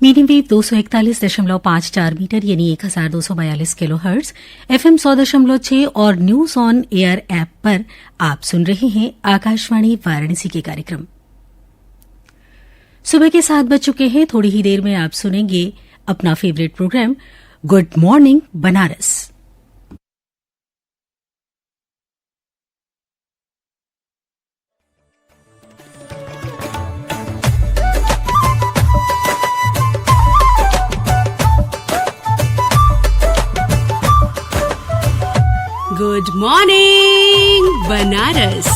Medium wave 241.54 metre यानी 1242 kilo hertz, FM 100.6 और news on air app पर आप सुन रहे हैं आकाशवाणी वाराणसी के कार्यक्रम। सुबह के 7 बज चुके हैं। थोड़ी ही देर में आप सुनेंगे अपना favourite programme good morning Banaras. Good morning Banaras.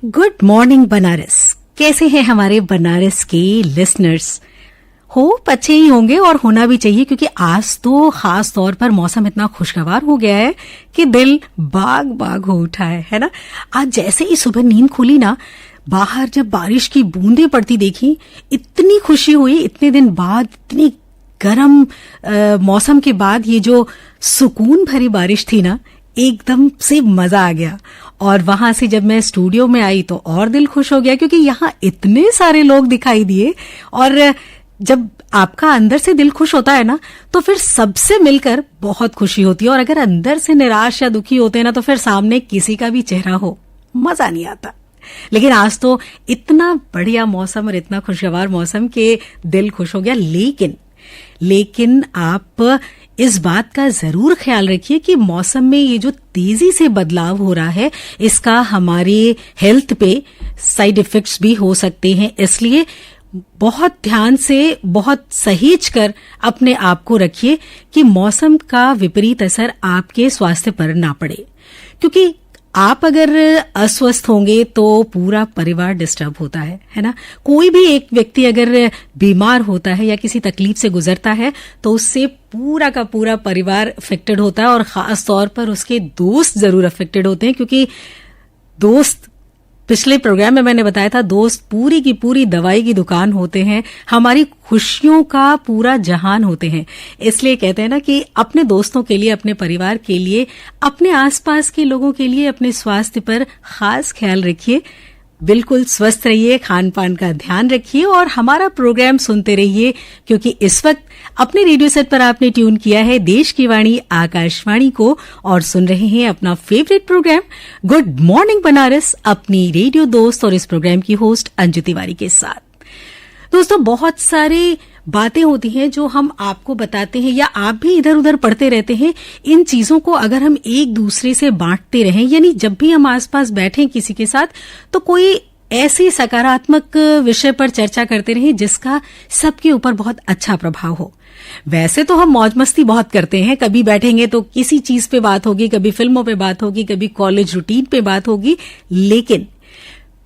Good morning Banaras. कैसे हैं हमारे बनारस के लिसनर्स? होप अच्छे ही होंगे और होना भी चाहिए, क्योंकि आज तो खास तौर पर मौसम इतना खुशगवार हो गया है कि दिल बाग बाग हो उठा है ना। आज जैसे ही सुबह नींद खुली ना, बाहर जब बारिश की बूंदें पड़ती देखी, इतनी खुशी हुई। इतने दिन बाद, इतनी गर्म मौसम के बाद ये जो सुकून भरी बारिश थी ना, एकदम से मजा आ गया। और वहां से जब मैं स्टूडियो में आई तो और दिल खुश हो गया, क्योंकि यहाँ इतने सारे लोग दिखाई दिए। और जब आपका अंदर से दिल खुश होता है ना, तो फिर सबसे मिलकर बहुत खुशी होती है। और अगर अंदर से निराश या दुखी होते हैं ना, तो फिर सामने किसी का भी चेहरा हो, मजा नहीं आता। लेकिन आज तो इतना बढ़िया मौसम और इतना खुशगवार मौसम के दिल खुश हो गया। लेकिन आप इस बात का जरूर ख्याल रखिए कि मौसम में ये जो तेजी से बदलाव हो रहा है, इसका हमारे हेल्थ पे साइड इफेक्ट्स भी हो सकते हैं। इसलिए बहुत ध्यान से, बहुत सहेज कर अपने आप को रखिए कि मौसम का विपरीत असर आपके स्वास्थ्य पर ना पड़े। क्योंकि आप अगर अस्वस्थ होंगे तो पूरा परिवार डिस्टर्ब होता है ना। कोई भी एक व्यक्ति अगर बीमार होता है या किसी तकलीफ से गुजरता है, तो उससे पूरा का पूरा परिवार अफेक्टेड होता है। और खास तौर पर उसके दोस्त जरूर अफेक्टेड होते हैं, क्योंकि दोस्त, पिछले प्रोग्राम में मैंने बताया था, दोस्त पूरी की पूरी दवाई की दुकान होते हैं, हमारी खुशियों का पूरा जहान होते हैं। इसलिए कहते हैं ना कि अपने दोस्तों के लिए, अपने परिवार के लिए, अपने आसपास के लोगों के लिए अपने स्वास्थ्य पर खास ख्याल रखिए। बिल्कुल स्वस्थ रहिए, खान पान का ध्यान रखिए और हमारा प्रोग्राम सुनते रहिए, क्योंकि इस वक्त अपने रेडियो सेट पर आपने ट्यून किया है देश की वाणी आकाशवाणी को और सुन रहे हैं अपना favourite programme good morning Banaras, अपनी रेडियो दोस्त और इस प्रोग्राम की होस्ट अंजू तिवारी के साथ। दोस्तों, बहुत सारे बातें होती हैं जो हम आपको बताते हैं या आप भी इधर उधर पढ़ते रहते हैं। इन चीजों को अगर हम एक दूसरे से बांटते रहें, यानी जब भी हम आसपास बैठें किसी के साथ, तो कोई ऐसी सकारात्मक विषय पर चर्चा करते रहें जिसका सबके ऊपर बहुत अच्छा प्रभाव हो। वैसे तो हम मौज मस्ती बहुत करते हैं, कभी बैठेंगे तो किसी चीज पे बात होगी, कभी फिल्मों पे बात होगी, कभी कॉलेज रूटीन पे बात होगी। लेकिन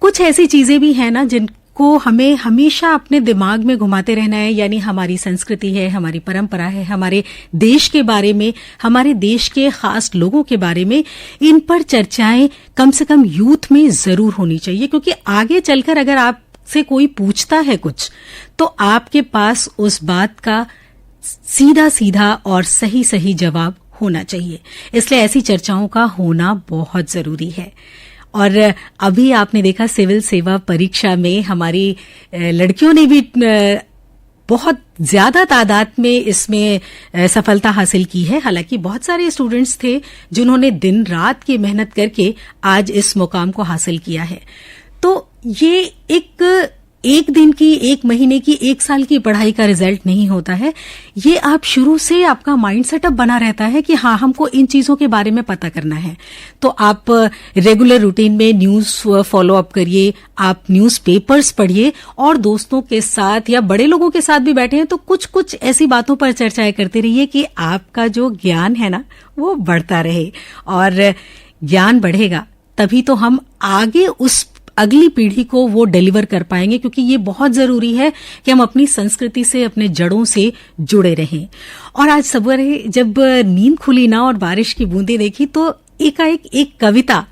कुछ ऐसी चीजें भी हैं ना जिनको हमें हमेशा अपने दिमाग में घुमाते रहना है। यानी हमारी संस्कृति है, हमारी परंपरा है, हमारे देश के बारे में, हमारे देश के खास लोगों के बारे में, इन पर चर्चाएं कम से कम यूथ में जरूर होनी चाहिए। क्योंकि आगे चलकर अगर आपसे कोई पूछता है कुछ, तो आपके पास उस बात का सीधा सीधा और सही सही जवाब होना चाहिए। इसलिए ऐसी चर्चाओं का होना बहुत जरूरी है। और अभी आपने देखा सिविल सेवा परीक्षा में हमारी लड़कियों ने भी बहुत ज्यादा तादाद में इसमें सफलता हासिल की है। हालांकि बहुत सारे स्टूडेंट्स थे जिन्होंने दिन रात की मेहनत करके आज इस मुकाम को हासिल किया है। तो ये एक दिन की, एक महीने की, एक साल की पढ़ाई का रिजल्ट नहीं होता है। ये आप शुरू से आपका माइंड सेटअप बना रहता है कि हाँ, हमको इन चीजों के बारे में पता करना है। तो आप रेगुलर रूटीन में न्यूज फॉलो अप करिए, आप न्यूज पेपर्स पढ़िए और दोस्तों के साथ या बड़े लोगों के साथ भी बैठे हैं तो कुछ कुछ ऐसी बातों पर चर्चाएं करते रहिए कि आपका जो ज्ञान है ना, वो बढ़ता रहे। और ज्ञान बढ़ेगा तभी तो हम आगे उस अगली पीढ़ी को वो डिलीवर कर पाएंगे, क्योंकि ये बहुत जरूरी है कि हम अपनी संस्कृति से, अपने जड़ों से जुड़े रहें। और आज सवेरे जब नींद खुली ना और बारिश की बूंदें देखी, तो एकाएक एक कविता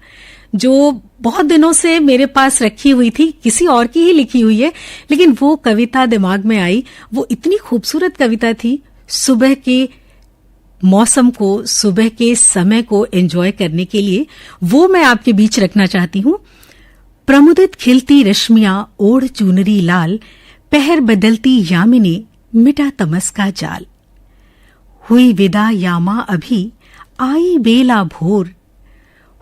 जो बहुत दिनों से मेरे पास रखी हुई थी, किसी और की ही लिखी हुई है, लेकिन वो कविता दिमाग में आई। वो इतनी खूबसूरत कविता थी। सुबह के मौसम को, सुबह के समय को एंजॉय करने के लिए वो मैं आपके बीच रखना चाहती हूं। प्रमुदित खिलती रश्मियां, ओढ़ चुनरी लाल, पहर बदलती यामिनी, मिटा तमस का जाल। हुई विदा यामा अभी, आई बेला भोर।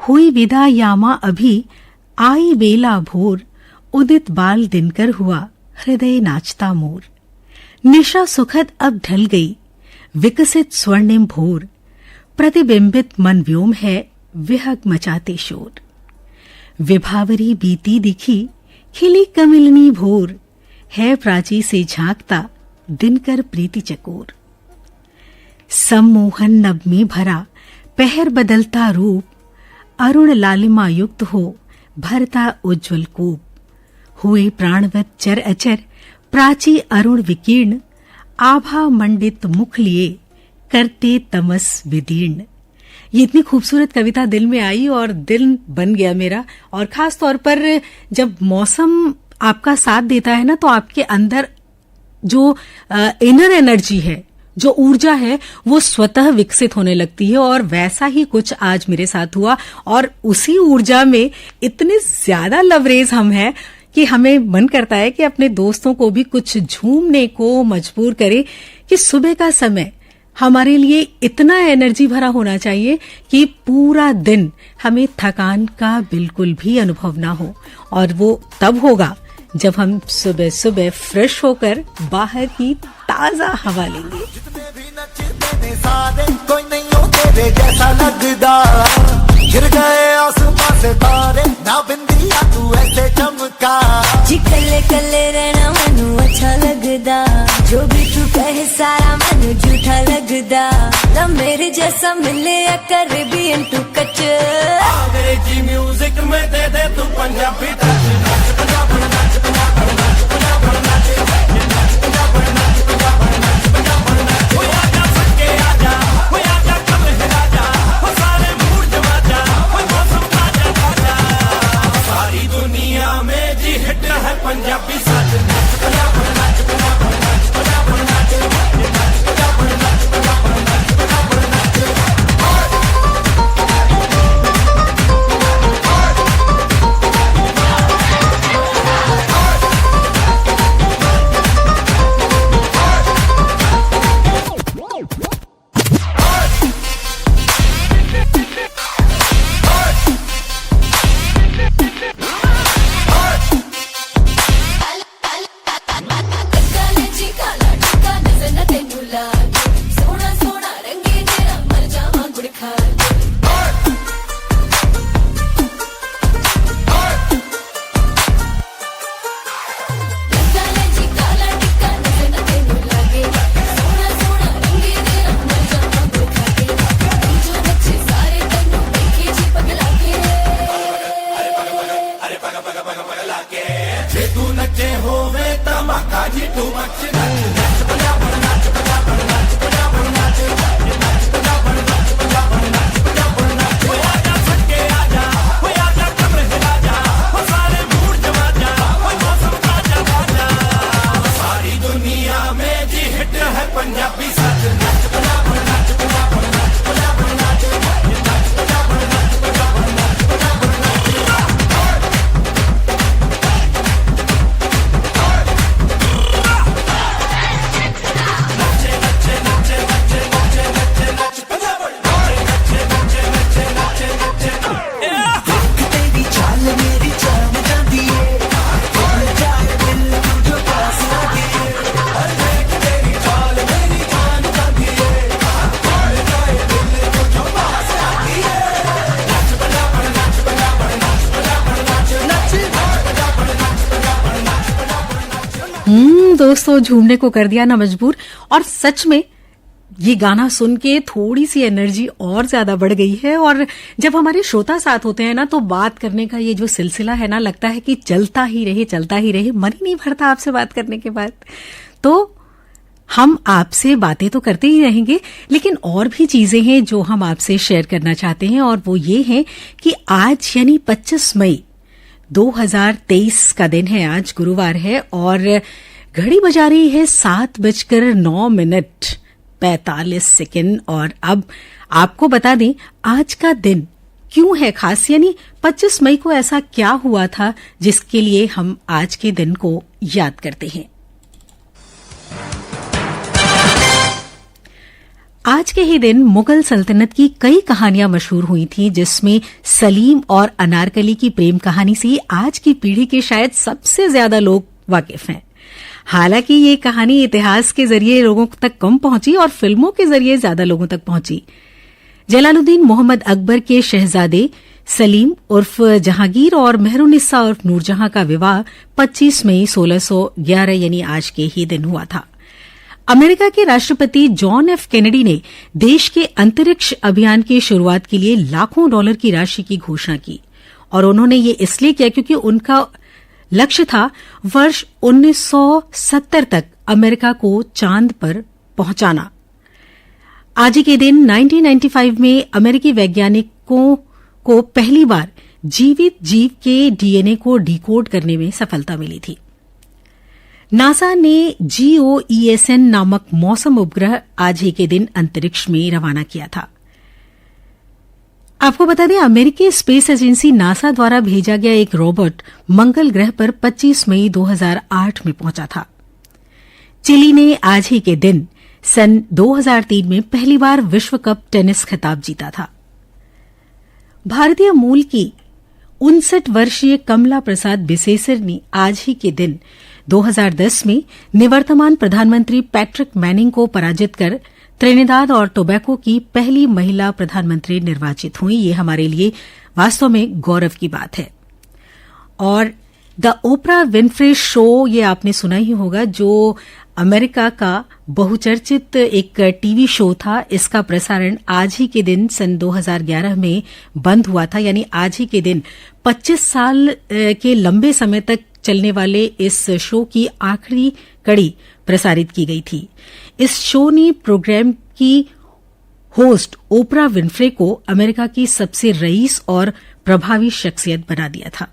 हुई विदा यामा अभी, आई बेला भोर। उदित बाल दिनकर हुआ, हृदय नाचता मोर। निशा सुखद अब ढल गई, विकसित स्वर्णिम भोर। प्रतिबिंबित मन व्योम है, विहग मचाते शोर। विभावरी बीती दिखी, खिली कमिलनी भोर। है प्राची से झांकता, दिनकर प्रीति चकोर। सम्मोहन नभ में भरा, पहर बदलता रूप। अरुण लालिमा युक्त हो, भरता उज्ज्वल कूप। हुए प्राणवत चर अचर, प्राची अरुण विकीर्ण। आभा मंडित मुख लिए, करते तमस विदीर्ण। ये इतनी खूबसूरत कविता दिल में आई और दिल बन गया मेरा। और खास तौर पर जब मौसम आपका साथ देता है ना, तो आपके अंदर जो इनर एनर्जी है, जो ऊर्जा है, वो स्वतः विकसित होने लगती है। और वैसा ही कुछ आज मेरे साथ हुआ। और उसी ऊर्जा में इतने ज्यादा लवरेज हम हैं कि हमें मन करता है कि अपने दोस्तों को भी कुछ झूमने को मजबूर करें कि सुबह का समय हमारे लिए इतना एनर्जी भरा होना चाहिए कि पूरा दिन हमें थकान का बिल्कुल भी अनुभव ना हो। और वो तब होगा जब हम सुबह सुबह फ्रेश होकर बाहर की ताजा हवा लेंगे। जितने भी नचते ने सारे, कोई नहीं हो तेरे जैसा लगदा। गिर गए आसमां से तारे, ना बिंदिया तू ऐसे चमका। जी कल्ले कल्ले रहना मनु अच्छा लगदा। जो भी तू कहे सारा मनु झूठा लगदा। ना मेरे जैसा मिले या करे भी इंटू कच। अंग्रेजी म्यूजिक में दे दे तू पंजाबी टच। पंजाबी साज दोस्तों, झूमने को कर दिया ना मजबूर। और सच में ये गाना सुन के थोड़ी सी एनर्जी और ज्यादा बढ़ गई है। और जब हमारे श्रोता साथ होते हैं ना, तो बात करने का ये जो सिलसिला है ना, लगता है कि चलता ही रहे, मन ही नहीं भरता आपसे बात करने के बाद। तो हम आपसे बातें तो करते ही रहेंगे, लेकिन और भी चीजें हैं जो हम आपसे शेयर करना चाहते हैं। और वो ये है कि आज यानी 25 मई 2023 का दिन है, आज गुरुवार है और घड़ी बजा रही है 7:09। 45 और अब आपको बता दें आज का दिन क्यों है खास, यानी 25 मई को ऐसा क्या हुआ था जिसके लिए हम आज के दिन को याद करते हैं। आज के ही दिन मुगल सल्तनत की कई कहानियां मशहूर हुई थीं, जिसमें सलीम और अनारकली की प्रेम कहानी से आज की पीढ़ी के शायद सबसे ज्यादा लोग वाकिफ हैं। हालांकि ये कहानी इतिहास के जरिए लोगों तक कम पहुंची और फिल्मों के जरिए ज्यादा लोगों तक पहुंची। जलालुद्दीन मोहम्मद अकबर के शहजादे सलीम उर्फ जहांगीर और मेहरुन्निसा उर्फ नूरजहां का विवाह 25 मई 1611 यानी आज के ही दिन हुआ था। अमेरिका के राष्ट्रपति जॉन एफ कैनेडी ने देश के अंतरिक्ष अभियान की शुरुआत के लिए लाखों डॉलर की राशि की घोषणा की और उन्होंने ये इसलिए किया क्योंकि उनका लक्ष्य था वर्ष 1970 तक अमेरिका को चांद पर पहुंचाना। आज ही के दिन 1995 में अमेरिकी वैज्ञानिकों को पहली बार जीवित जीव के डीएनए को डिकोड करने में सफलता मिली थी। नासा ने GOESN नामक मौसम उपग्रह आज ही के दिन अंतरिक्ष में रवाना किया था। आपको बता दें अमेरिकी स्पेस एजेंसी नासा द्वारा भेजा गया एक रोबोट मंगल ग्रह पर 25 मई 2008 में पहुंचा था। चिली ने आज ही के दिन सन 2003 में पहली बार विश्व कप टेनिस खिताब जीता था। भारतीय मूल की 59 वर्षीय कमला प्रसाद बिसेसर ने आज ही के दिन 2010 में निवर्तमान प्रधानमंत्री पैट्रिक मैनिंग को पराजित कर त्रिनिदाद और टोबैको की पहली महिला प्रधानमंत्री निर्वाचित हुई। ये हमारे लिए वास्तव में गौरव की बात है। और द ओपरा विनफ्रे शो ये आपने सुना ही होगा, जो अमेरिका का बहुचर्चित एक टीवी शो था। इसका प्रसारण आज ही के दिन सन 2011 में बंद हुआ था, यानी आज ही के दिन 25 साल के लंबे समय तक चलने वाले इस शो की आखिरी कड़ी प्रसारित की गई थी। इस शो ने प्रोग्राम की होस्ट ओपरा विनफ्रे को अमेरिका की सबसे रईस और प्रभावी शख्सियत बना दिया था।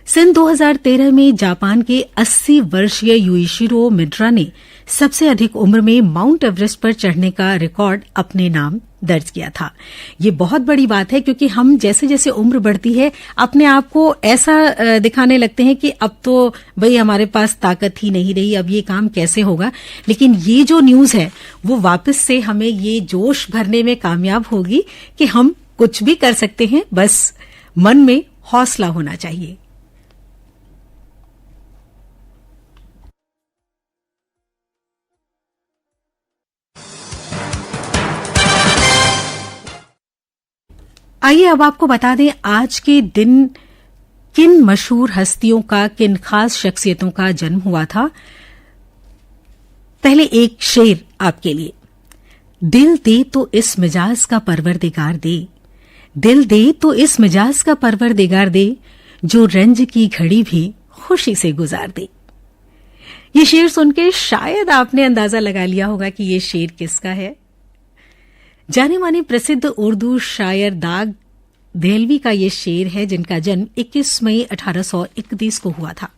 सन 2013 में जापान के 80 वर्षीय युइशिरो मिड्रा ने सबसे अधिक उम्र में माउंट एवरेस्ट पर चढ़ने का रिकॉर्ड अपने नाम दर्ज किया था। ये बहुत बड़ी बात है क्योंकि हम जैसे जैसे उम्र बढ़ती है अपने आप को ऐसा दिखाने लगते हैं कि अब तो भाई हमारे पास ताकत ही नहीं रही, अब ये काम कैसे होगा। लेकिन ये जो न्यूज है वो वापस से हमें ये जोश भरने में कामयाब होगी कि हम कुछ भी कर सकते हैं, बस मन में हौसला होना चाहिए। आइए अब आपको बता दें आज के दिन किन मशहूर हस्तियों का, किन खास शख्सियतों का जन्म हुआ था। पहले एक शेर आपके लिए। दिल दे तो इस मिजाज का परवरदिगार दे, दिल दे तो इस मिजाज का परवरदिगार दे, जो रंज की घड़ी भी खुशी से गुजार दे। ये शेर सुनकर शायद आपने अंदाजा लगा लिया होगा कि ये शेर किसका है। जाने माने प्रसिद्ध उर्दू शायर दाग देहलवी का ये शेर है, जिनका जन्म 21 मई 1831 को हुआ था।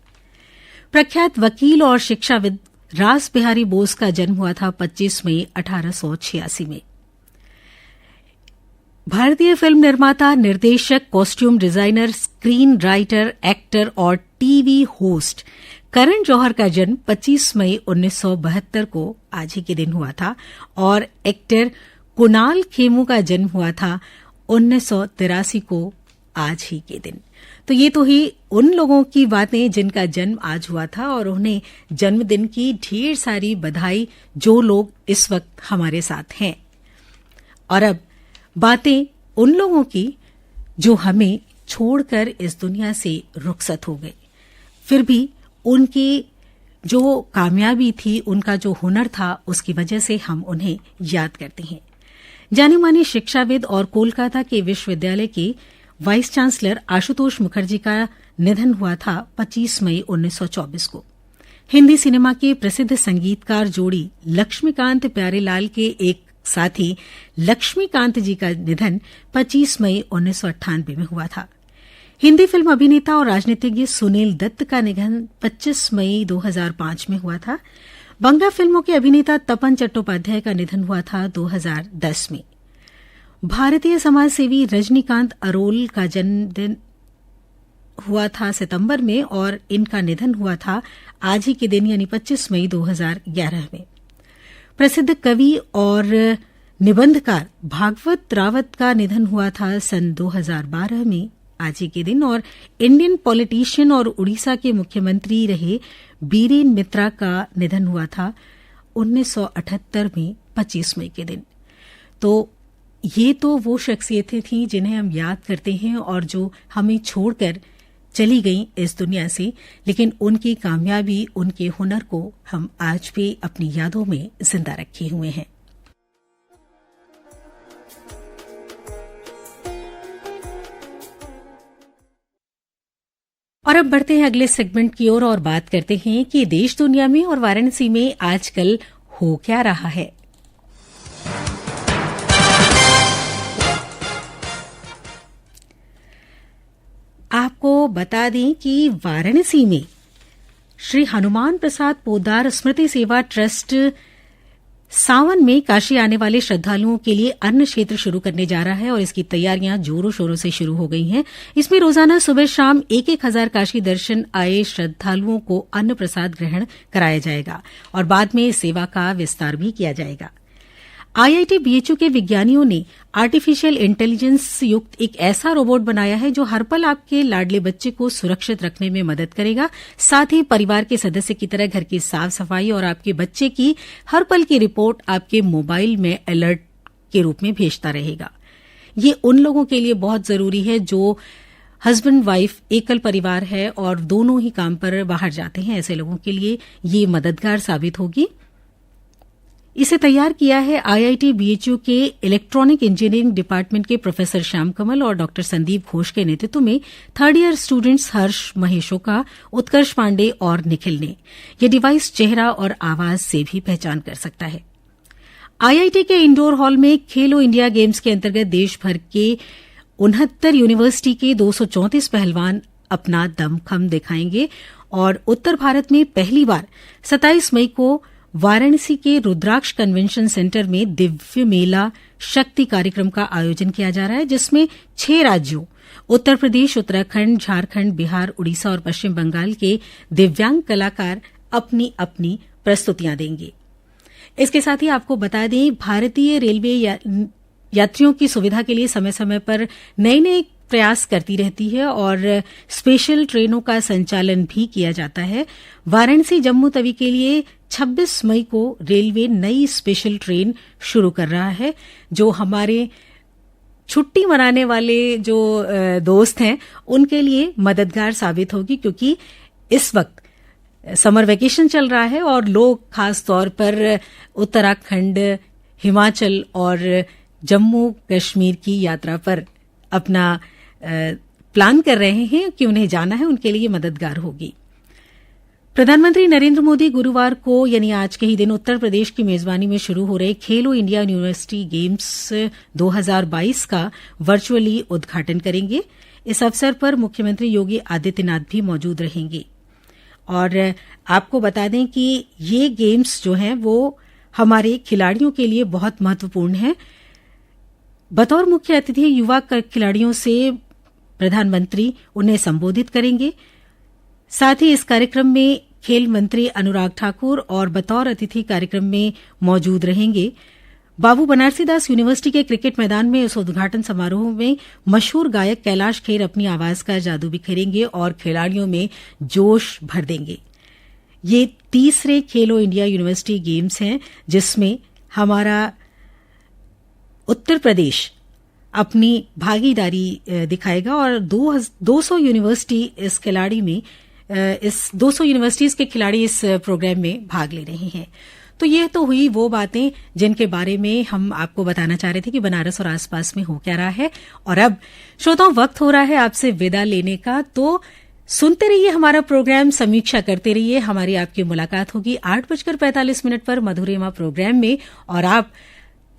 प्रख्यात वकील और शिक्षाविद रास बिहारी बोस का जन्म हुआ था 25 मई 1886 में। भारतीय फिल्म निर्माता, निर्देशक, costume designer, screen writer, actor और टीवी होस्ट करण जौहर का जन्म 25 मई 1972 को आज ही के दिन हुआ था और एक्टर कुणाल खेमू का जन्म हुआ था 1983 को आज ही के दिन। तो ये तो ही उन लोगों की बातें जिनका जन्म आज हुआ था और उन्हें जन्मदिन की ढेर सारी बधाई जो लोग इस वक्त हमारे साथ हैं। और अब बातें उन लोगों की जो हमें छोड़कर इस दुनिया से रुखसत हो गए, फिर भी उनकी जो कामयाबी थी, उनका जो हुनर था, उसकी वजह से हम उन्हें याद करते हैं। जाने माने शिक्षाविद और कोलकाता के विश्वविद्यालय के वाइस चांसलर आशुतोष मुखर्जी का निधन हुआ था 25 मई 1924 को। हिंदी सिनेमा के प्रसिद्ध संगीतकार जोड़ी लक्ष्मीकांत प्यारेलाल के एक साथी लक्ष्मीकांत जी का निधन 25 मई 1998 में हुआ था। हिंदी फिल्म अभिनेता और राजनीतिज्ञ सुनील दत्त का निधन 25 मई 2005 में हुआ था। बंगा फिल्मों के अभिनेता तपन चट्टोपाध्याय का निधन हुआ था 2010 में। भारतीय समाजसेवी रजनीकांत अरोल का जन्मदिन हुआ था सितंबर में और इनका निधन हुआ था आज ही के दिन यानी 25 मई 2011 में। प्रसिद्ध कवि और निबंधकार भागवत रावत का निधन हुआ था सन 2012 में आज ही के दिन। और इंडियन पॉलिटिशियन और उड़ीसा के मुख्यमंत्री रहे बीरेन मित्रा का निधन हुआ था 1978 में 25 मई के दिन। तो ये तो वो शख्सियतें थीं जिन्हें हम याद करते हैं और जो हमें छोड़कर चली गईं इस दुनिया से, लेकिन उनकी कामयाबी, उनके हुनर को हम आज भी अपनी यादों में जिंदा रखे हुए हैं। और अब बढ़ते हैं अगले सेगमेंट की ओर और बात करते हैं कि देश दुनिया में और वाराणसी में आजकल हो क्या रहा है। आपको बता दें कि वाराणसी में श्री हनुमान प्रसाद पोद्दार स्मृति सेवा ट्रस्ट सावन में काशी आने वाले श्रद्धालुओं के लिए अन्न क्षेत्र शुरू करने जा रहा है और इसकी तैयारियां जोरों शोरों से शुरू हो गई हैं। इसमें रोजाना सुबह शाम 1,000 काशी दर्शन आए श्रद्धालुओं को अन्न प्रसाद ग्रहण कराया जाएगा और बाद में इस सेवा का विस्तार भी किया जाएगा। आईआईटी बीएचयू के विज्ञानियों ने आर्टिफिशियल इंटेलिजेंस युक्त एक ऐसा रोबोट बनाया है जो हर पल आपके लाडले बच्चे को सुरक्षित रखने में मदद करेगा। साथ ही परिवार के सदस्य की तरह घर की साफ सफाई और आपके बच्चे की हर पल की रिपोर्ट आपके मोबाइल में अलर्ट के रूप में भेजता रहेगा। ये उन लोगों के लिए बहुत जरूरी है जो हस्बैंड वाइफ एकल परिवार है और दोनों ही काम पर बाहर जाते हैं। ऐसे लोगों के लिए ये मददगार साबित होगी। इसे तैयार किया है आईआईटी बीएचयू के इलेक्ट्रॉनिक इंजीनियरिंग डिपार्टमेंट के प्रोफेसर श्याम कमल और डॉक्टर संदीप घोष के नेतृत्व में 3rd ईयर स्टूडेंट्स हर्ष महेशोका, उत्कर्ष पांडे और निखिल ने। यह डिवाइस चेहरा और आवाज से भी पहचान कर सकता है। आईआईटी के इंडोर हॉल में खेलो इंडिया गेम्स के अंतर्गत देश भर के 69 यूनिवर्सिटी के 234 पहलवान अपना दमखम दिखाएंगे और उत्तर भारत में पहली बार 27 मई को वाराणसी के रुद्राक्ष कन्वेंशन सेंटर में दिव्य मेला शक्ति कार्यक्रम का आयोजन किया जा रहा है, जिसमें 6 राज्यों उत्तर प्रदेश, उत्तराखंड, झारखंड, बिहार, उड़ीसा और पश्चिम बंगाल के दिव्यांग कलाकार अपनी अपनी प्रस्तुतियां देंगे। इसके साथ ही आपको बता दें, भारतीय रेलवे यात्रियों की सुविधा के लिए समय समय पर नए नए प्रयास करती रहती है और स्पेशल ट्रेनों का संचालन भी किया जाता है। वाराणसी जम्मू तवी के लिए 26 मई को रेलवे नई स्पेशल ट्रेन शुरू कर रहा है, जो हमारे छुट्टी मनाने वाले जो दोस्त हैं उनके लिए मददगार साबित होगी, क्योंकि इस वक्त समर वेकेशन चल रहा है और लोग खास तौर पर उत्तराखंड, हिमाचल और जम्मू कश्मीर की यात्रा पर अपना प्लान कर रहे हैं कि उन्हें जाना है, उनके लिए मददगार होगी। प्रधानमंत्री नरेंद्र मोदी गुरुवार को यानी आज के ही दिन उत्तर प्रदेश की मेजबानी में शुरू हो रहे खेलो इंडिया यूनिवर्सिटी गेम्स 2022 का वर्चुअली उद्घाटन करेंगे। इस अवसर पर मुख्यमंत्री योगी आदित्यनाथ भी मौजूद रहेंगे। और आपको बता दें कि ये गेम्स जो हैं वो हमारे खिलाड़ियों के लिए बहुत महत्वपूर्ण है। बतौर मुख्य अतिथि युवा खिलाड़ियों से प्रधानमंत्री उन्हें संबोधित करेंगे। साथ ही इस कार्यक्रम में खेल मंत्री अनुराग ठाकुर और बतौर अतिथि कार्यक्रम में मौजूद रहेंगे। बाबू बनारसी दास यूनिवर्सिटी के क्रिकेट मैदान में इस उद्घाटन समारोह में मशहूर गायक कैलाश खेर अपनी आवाज का जादू बिखेरेंगे और खिलाड़ियों में जोश भर देंगे। ये तीसरे खेलो इंडिया यूनिवर्सिटी गेम्स हैं जिसमें हमारा उत्तर प्रदेश अपनी भागीदारी दिखाएगा और 200 यूनिवर्सिटी इस खिलाड़ी में इस 200 यूनिवर्सिटीज के खिलाड़ी इस प्रोग्राम में भाग ले रहे हैं। तो ये तो हुई वो बातें जिनके बारे में हम आपको बताना चाह रहे थे कि बनारस और आसपास में हो क्या रहा है। और अब श्रोताओं, वक्त हो रहा है आपसे विदा लेने का। तो सुनते रहिए हमारा प्रोग्राम, समीक्षा करते रहिए। हमारी आपकी मुलाकात होगी 8:45 पर मधुरिमा प्रोग्राम में। और आप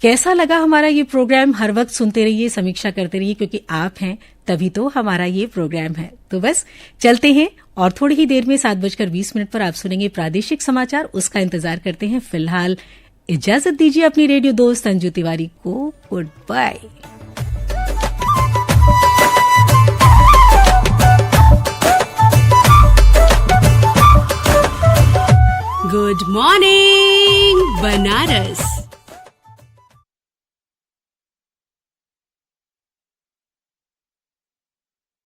कैसा लगा हमारा ये प्रोग्राम, हर वक्त सुनते रहिए, समीक्षा करते रहिए, क्योंकि आप हैं तभी तो हमारा ये प्रोग्राम है। तो बस चलते हैं और थोड़ी ही देर में 7:20 पर आप सुनेंगे प्रादेशिक समाचार, उसका इंतजार करते हैं। फिलहाल इजाजत दीजिए अपनी रेडियो दोस्त अंजू तिवारी को। Goodbye. Good morning Banaras.